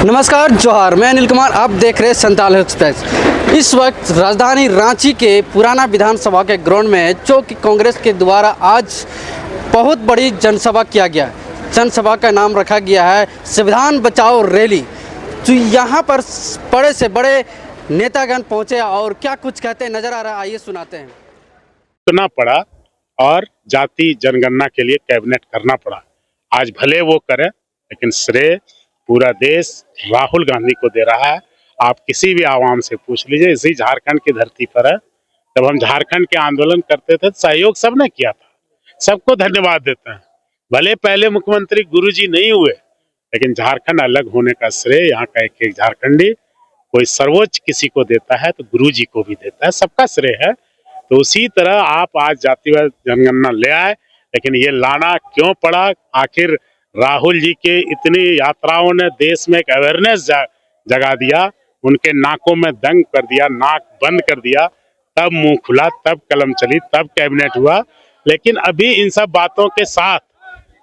नमस्कार जोहार, मैं अनिल कुमार। आप देख रहे हैं संताल एक्सप्रेस। इस वक्त राजधानी रांची के पुराना विधानसभा के ग्राउंड में जो कि कांग्रेस के द्वारा आज बहुत बड़ी जनसभा किया गया है। जनसभा का नाम रखा गया है संविधान बचाओ रैली। तो यहाँ पर बड़े से बड़े नेतागण पहुँचे और क्या कुछ कहते नजर आ रहा है, आइए सुनाते हैं। करना पड़ा और जाति जनगणना के लिए कैबिनेट करना पड़ा। आज भले वो करे, लेकिन श्रेय पूरा देश राहुल गांधी को दे रहा है। आप किसी भी आवाम से पूछ लीजिए, इसी झारखंड की धरती पर है। जब हम झारखंड के आंदोलन करते थे, सहयोग सबने किया था, सबको धन्यवाद देते हैं। भले पहले मुख्यमंत्री गुरुजी नहीं हुए, लेकिन झारखंड अलग होने का श्रेय यहाँ का एक झारखंडी कोई सर्वोच्च किसी को देता है तो गुरुजी को भी देता है, सबका श्रेय है। तो उसी तरह आप आज जातिवाद जनगणना ले आए, लेकिन ये लाना क्यों पड़ा? आखिर राहुल जी के इतनी यात्राओं ने देश में एक अवेयरनेस जगा दिया, उनके नाकों में दंग कर दिया, नाक बंद कर दिया, तब मुंह खुला, तब कलम चली, तब कैबिनेट हुआ। लेकिन अभी इन सब बातों के साथ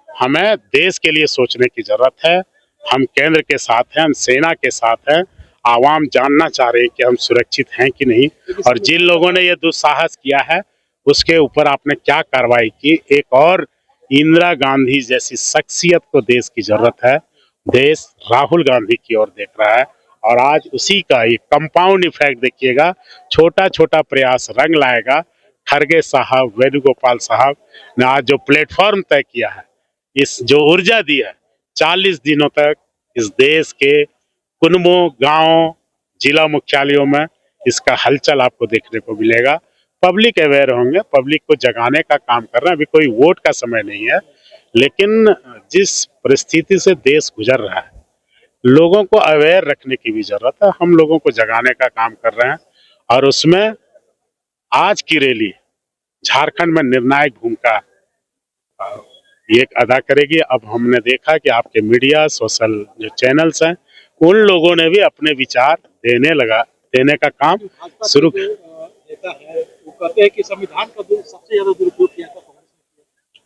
हमें देश के लिए सोचने की जरूरत है। हम केंद्र के साथ हैं, हम सेना के साथ हैं। आवाम जानना चाह रही है कि हम सुरक्षित हैं कि नहीं, और जिन लोगों ने ये दुस्साहस किया है उसके ऊपर आपने क्या कार्रवाई की। एक और इंदिरा गांधी जैसी शख्सियत को देश की जरूरत है। देश राहुल गांधी की ओर देख रहा है और आज उसी का ये कंपाउंड इफेक्ट देखिएगा। छोटा छोटा प्रयास रंग लाएगा। खरगे साहब, वेणुगोपाल साहब ने आज जो प्लेटफॉर्म तय किया है, इस जो ऊर्जा दी है, 40 दिनों तक इस देश के कुनबों, गांव, जिला मुख्यालयों में इसका हलचल आपको देखने को मिलेगा। पब्लिक अवेयर होंगे, पब्लिक को जगाने का काम कर रहे हैं। अभी कोई वोट का समय नहीं है, लेकिन जिस परिस्थिति से देश गुजर रहा है, लोगों को अवेयर रखने की भी जरूरत है। हम लोगों को जगाने का काम कर रहे हैं और उसमें आज की रैली झारखंड में निर्णायक भूमिका एक अदा करेगी। अब हमने देखा कि आपके मीडिया, सोशल जो चैनल्स हैं, उन लोगों ने भी अपने विचार देने का काम शुरू किया। वो कहते हैं कि संविधान का सबसे ज्यादा दुरुपयोग किया था कांग्रेस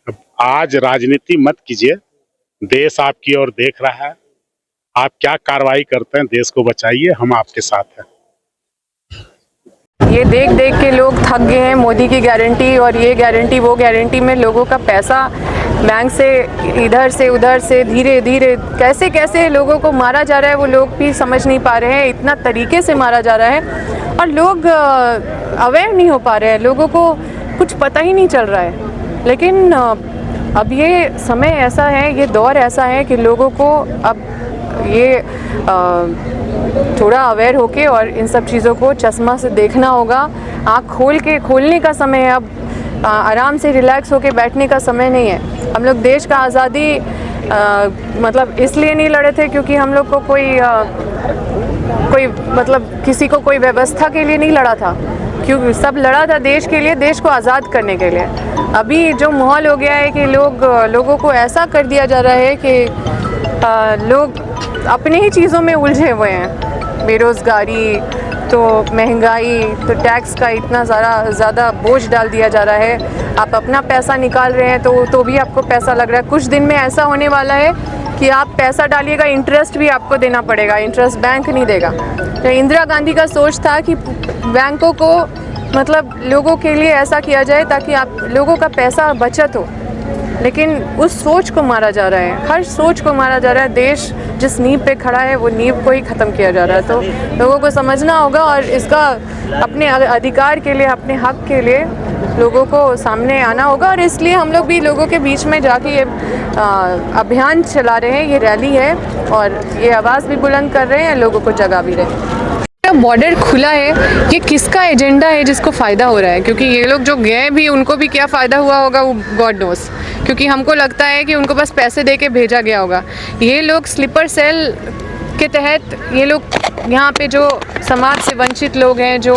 ने। आज राजनीति मत कीजिए, देश आपकी ओर देख रहा है। आप क्या कार्रवाई करते हैं, देश को बचाइए, हम आपके साथ हैं। ये देख देख के लोग थक गए हैं मोदी की गारंटी और ये गारंटी वो गारंटी में लोगों का पैसा बैंक से इधर से उधर से धीरे धीरे कैसे कैसे लोगों को मारा जा रहा है, वो लोग भी समझ नहीं पा रहे हैं। इतना तरीके से मारा जा रहा है और लोग अवेयर नहीं हो पा रहे हैं, लोगों को कुछ पता ही नहीं चल रहा है। लेकिन अब ये समय ऐसा है, ये दौर ऐसा है कि लोगों को अब ये थोड़ा अवेयर होके और इन सब चीज़ों को चश्मा से देखना होगा। आँख खोलने का समय है। अब आराम से रिलैक्स होके बैठने का समय नहीं है। हम लोग देश का आज़ादी मतलब इसलिए नहीं लड़े थे क्योंकि हम लोग को कोई मतलब किसी को कोई व्यवस्था के लिए नहीं लड़ा था, क्योंकि सब लड़ा था देश के लिए, देश को आज़ाद करने के लिए। अभी जो माहौल हो गया है कि लोगों को ऐसा कर दिया जा रहा है कि लोग अपने ही चीज़ों में उलझे हुए हैं। बेरोज़गारी, तो महंगाई, तो टैक्स का इतना ज़्यादा बोझ डाल दिया जा रहा है। आप अपना पैसा निकाल रहे हैं तो भी आपको पैसा लग रहा है। कुछ दिन में ऐसा होने वाला है कि आप पैसा डालिएगा, इंटरेस्ट भी आपको देना पड़ेगा, इंटरेस्ट बैंक नहीं देगा। तो इंदिरा गांधी का सोच था कि बैंकों को मतलब लोगों के लिए ऐसा किया जाए ताकि आप लोगों का पैसा बचत हो, लेकिन उस सोच को मारा जा रहा है, हर सोच को मारा जा रहा है। देश जिस नींव पे खड़ा है वो नींव को ही ख़त्म किया जा रहा है। तो लोगों को समझना होगा और इसका अपने अधिकार के लिए, अपने हक के लिए लोगों को सामने आना होगा। और इसलिए हम लोग भी लोगों के बीच में जाके ये अभियान चला रहे हैं, ये रैली है और ये आवाज़ भी बुलंद कर रहे हैं, लोगों को जगा भी रहे हैं। बॉर्डर खुला है, ये किसका एजेंडा है जिसको फ़ायदा हो रहा है? क्योंकि ये लोग जो गए भी, उनको भी क्या फ़ायदा हुआ होगा वो गॉड नोस, क्योंकि हमको लगता है कि उनको बस पैसे दे के भेजा गया होगा। ये लोग स्लीपर सेल के तहत, ये लोग यहाँ पे जो समाज से वंचित लोग हैं, जो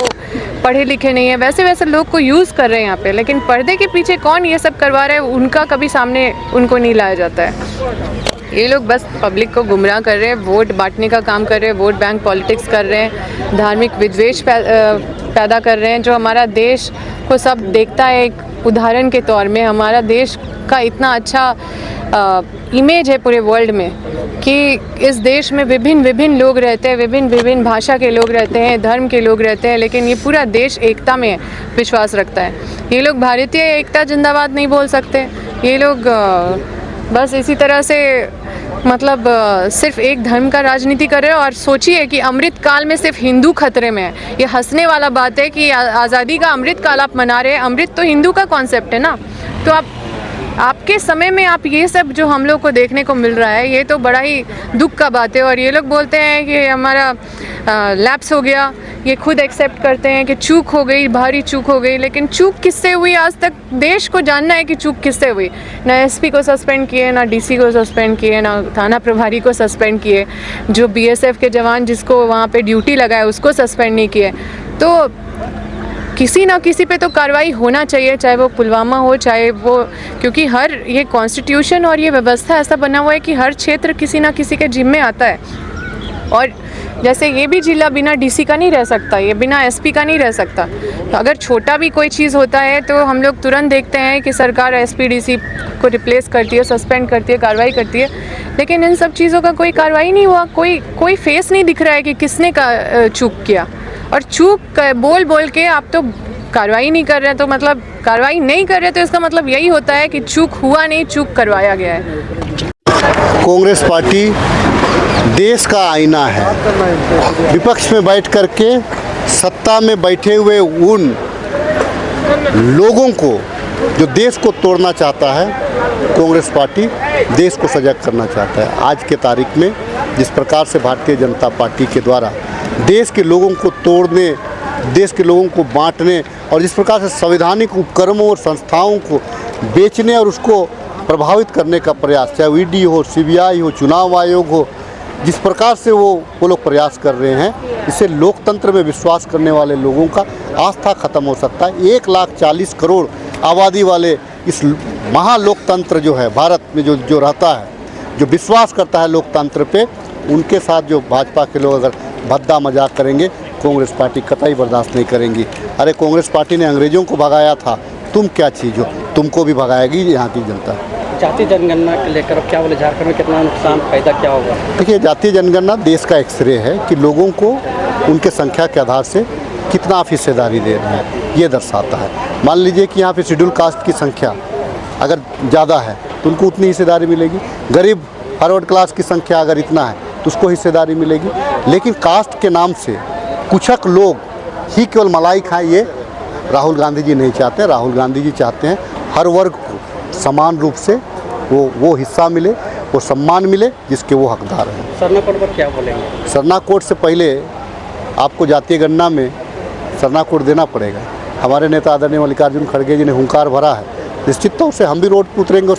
पढ़े लिखे नहीं हैं, वैसे लोग को यूज़ कर रहे हैं यहाँ पे। लेकिन पर्दे के पीछे कौन ये सब करवा रहा है, उनका कभी सामने उनको नहीं लाया जाता है। ये लोग बस पब्लिक को गुमराह कर रहे हैं, वोट बांटने का काम कर रहे हैं, वोट बैंक पॉलिटिक्स कर रहे हैं, धार्मिक विद्वेष पैदा कर रहे हैं। जो हमारा देश को सब देखता है एक उदाहरण के तौर में, हमारा देश का इतना अच्छा इमेज है पूरे वर्ल्ड में, कि इस देश में विभिन्न लोग रहते हैं, विभिन्न भाषा के लोग रहते हैं, धर्म के लोग रहते हैं, लेकिन ये पूरा देश एकता में विश्वास रखता है। ये लोग भारतीय एकता जिंदाबाद नहीं बोल सकते। ये लोग बस इसी तरह से मतलब सिर्फ एक धर्म का राजनीति कर रहे हैं। और सोचिए कि अमृत काल में सिर्फ हिंदू खतरे में है। ये हंसने वाला बात है कि आज़ादी का अमृत काल आप मना रहे हैं। अमृत तो हिंदू का कॉन्सेप्ट है ना। तो आपके समय में आप ये सब जो हम लोग को देखने को मिल रहा है, ये तो बड़ा ही दुख का बात है। और ये लोग बोलते हैं कि हमारा लैप्स हो गया, ये खुद एक्सेप्ट करते हैं कि चूक हो गई, भारी चूक हो गई। लेकिन चूक किससे हुई, आज तक देश को जानना है कि चूक किससे हुई। ना एसपी को सस्पेंड किए, ना डीसी को सस्पेंड किए, ना थाना प्रभारी को सस्पेंड किए, जो बीएसएफ के जवान जिसको वहाँ पे ड्यूटी लगाए उसको सस्पेंड नहीं किए। तो किसी ना किसी पे तो कार्रवाई होना चाहिए, चाहे वो पुलवामा हो, चाहे वो, क्योंकि हर ये कॉन्स्टिट्यूशन और ये व्यवस्था ऐसा बना हुआ है कि हर क्षेत्र किसी ना किसी के जिम्मे आता है। और जैसे ये भी जिला बिना डीसी का नहीं रह सकता, ये बिना एसपी का नहीं रह सकता। तो अगर छोटा भी कोई चीज़ होता है तो हम लोग तुरंत देखते हैं कि सरकार एसपी डीसी को रिप्लेस करती है, सस्पेंड करती है, कार्रवाई करती है। लेकिन इन सब चीज़ों का कोई कार्रवाई नहीं हुआ, कोई फेस नहीं दिख रहा है कि किसने का चूक किया। और चूक बोल के आप तो कार्रवाई नहीं कर रहे, तो मतलब कार्रवाई नहीं कर रहे तो इसका मतलब यही होता है कि चूक हुआ नहीं, चूक करवाया गया है। कांग्रेस पार्टी देश का आईना है। विपक्ष में बैठ करके सत्ता में बैठे हुए उन लोगों को जो देश को तोड़ना चाहता है, कांग्रेस पार्टी देश को सजग करना चाहता है। आज के तारीख में जिस प्रकार से भारतीय जनता पार्टी के द्वारा देश के लोगों को तोड़ने, देश के लोगों को बांटने और जिस प्रकार से संवैधानिक उपक्रमों और संस्थाओं को बेचने और उसको प्रभावित करने का प्रयास, चाहे ईडी हो, सीबीआई हो, चुनाव आयोग हो, जिस प्रकार से वो लोग प्रयास कर रहे हैं, इससे लोकतंत्र में विश्वास करने वाले लोगों का आस्था खत्म हो सकता है। 1,40 करोड़ आबादी वाले इस महालोकतंत्र जो है भारत में जो रहता है, जो विश्वास करता है लोकतंत्र पे, उनके साथ जो भाजपा के लोग अगर भद्दा मजाक करेंगे, कांग्रेस पार्टी कतई बर्दाश्त नहीं करेंगी। अरे कांग्रेस पार्टी ने अंग्रेज़ों को भगाया था, तुम क्या चीज़ हो, तुमको भी भगाएगी यहाँ की जनता। जातीय जनगणना को लेकर अब क्या बोले, झारखंड में कितना नुकसान पैदा क्या होगा? देखिए, जातीय जनगणना देश का एक्सरे है कि लोगों को उनके संख्या के आधार से कितना आप हिस्सेदारी दे रहे हैं, ये दर्शाता है। मान लीजिए कि यहाँ पे शेड्यूल कास्ट की संख्या अगर ज़्यादा है तो उनको उतनी हिस्सेदारी मिलेगी। गरीब फॉरवर्ड क्लास की संख्या अगर इतना है तो उसको हिस्सेदारी मिलेगी। लेकिन कास्ट के नाम से कुछक लोग ही केवल मलाई खाएं, ये राहुल गांधी जी नहीं चाहते। राहुल गांधी जी चाहते हैं हर वर्ग को समान रूप से वो हिस्सा मिले, वो सम्मान मिले जिसके वो हकदार हैं। सरना कोड पर क्या बोलेंगे? सरना कोड से पहले आपको जातीय गणना में सरना कोड देना पड़ेगा। हमारे नेता आदरणीय मल्लिकार्जुन खड़गे जी ने हुंकार भरा है, निश्चित तौर से हम भी रोड पर उतरेंगे। और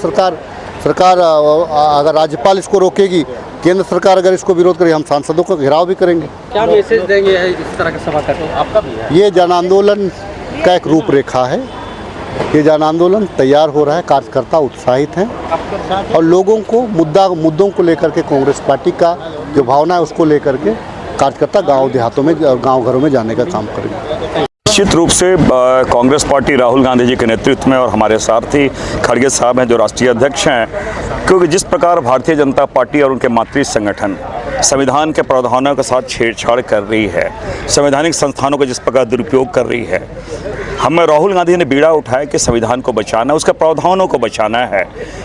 सरकार अगर राज्यपाल इसको रोकेगी, केंद्र सरकार अगर इसको विरोध करेगी, हम सांसदों का घेराव भी करेंगे। क्या मैसेज देंगे इस तरह का सभा करके? आपका भी है? ये जन आंदोलन का एक रूपरेखा है। ये जन आंदोलन तैयार हो रहा है, कार्यकर्ता उत्साहित हैं और लोगों को मुद्दों को लेकर के कांग्रेस पार्टी का जो भावना है उसको लेकर के कार्यकर्ता गांव देहातों में, गांव घरों में जाने का काम करेंगे। निश्चित रूप से कांग्रेस पार्टी राहुल गांधी जी के नेतृत्व में और हमारे सारथी खड़गे साहब हैं जो राष्ट्रीय अध्यक्ष हैं, क्योंकि जिस प्रकार भारतीय जनता पार्टी और उनके मातृ संगठन संविधान के प्रावधानों के साथ छेड़छाड़ कर रही है, संवैधानिक संस्थानों का जिस प्रकार दुरुपयोग कर रही है, हमें राहुल गांधी ने बीड़ा उठाया कि संविधान को बचाना, उसके प्रावधानों को बचाना है।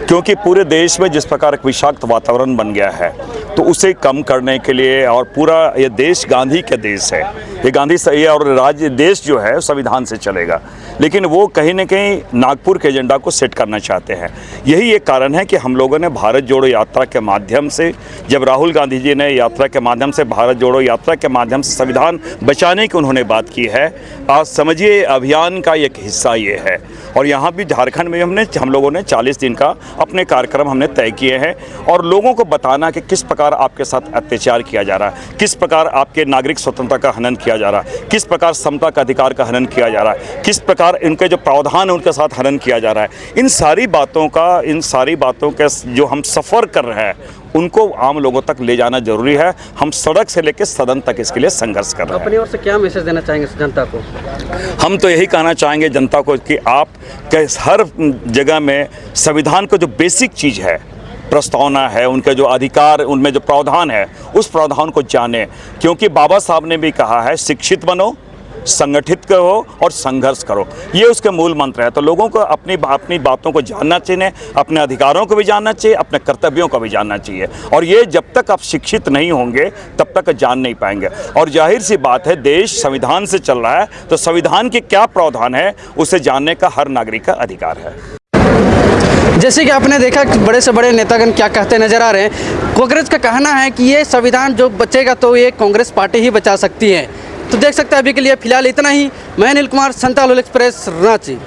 क्योंकि पूरे देश में जिस प्रकार एक विषाक्त वातावरण बन गया है, तो उसे कम करने के लिए, और पूरा ये देश गांधी का देश है, ये गांधी सही और राज्य देश जो है संविधान से चलेगा, लेकिन वो कहीं न कहीं नागपुर के एजेंडा को सेट करना चाहते हैं। यही एक कारण है कि हम लोगों ने भारत जोड़ो यात्रा के माध्यम से, जब राहुल गांधी जी ने यात्रा के माध्यम से, भारत जोड़ो यात्रा के माध्यम से संविधान बचाने की उन्होंने बात की है, आज समझिए अभियान का एक हिस्सा ये है। और यहाँ भी झारखंड में हम लोगों ने 40 दिन का अपने कार्यक्रम हमने तय किए हैं और लोगों को बताना कि किस प्रकार आपके साथ अत्याचार किया जा रहा है, किस प्रकार आपके नागरिक स्वतंत्रता का हनन किया जा रहा है, किस प्रकार समता का अधिकार का हनन किया जा रहा है, किस प्रकार इनके जो प्रावधान है उनके साथ हनन किया जा रहा है। इन सारी बातों के जो हम सफ़र कर रहे हैं उनको आम लोगों तक ले जाना जरूरी है। हम सड़क से लेकर सदन तक इसके लिए संघर्ष कर रहे हैं। अपनी ओर से क्या मैसेज देना चाहेंगे जनता को? हम तो यही कहना चाहेंगे जनता को कि आप हर जगह में संविधान को जो बेसिक चीज़ है प्रस्तावना है, उनके जो अधिकार, उनमें जो प्रावधान है, उस प्रावधान को जाने। क्योंकि बाबा साहब ने भी कहा है शिक्षित बनो, संगठित करो और संघर्ष करो, ये उसके मूल मंत्र है। तो लोगों को अपनी बातों को जानना चाहिए, अपने अधिकारों को भी जानना चाहिए, अपने कर्तव्यों को भी जानना चाहिए। और ये जब तक आप शिक्षित नहीं होंगे तब तक जान नहीं पाएंगे। और जाहिर सी बात है, देश संविधान से चल रहा है, तो संविधान के क्या प्रावधान है उसे जानने का हर नागरिक का अधिकार है। जैसे कि आपने देखा कि बड़े से बड़े नेतागण क्या कहते नजर आ रहे हैं। कांग्रेस का कहना है कि ये संविधान जो बचेगा तो ये कांग्रेस पार्टी ही बचा सकती है। तो देख सकते हैं अभी के लिए फिलहाल इतना ही। मैं अनिल कुमार, संताल एक्सप्रेस, रांची।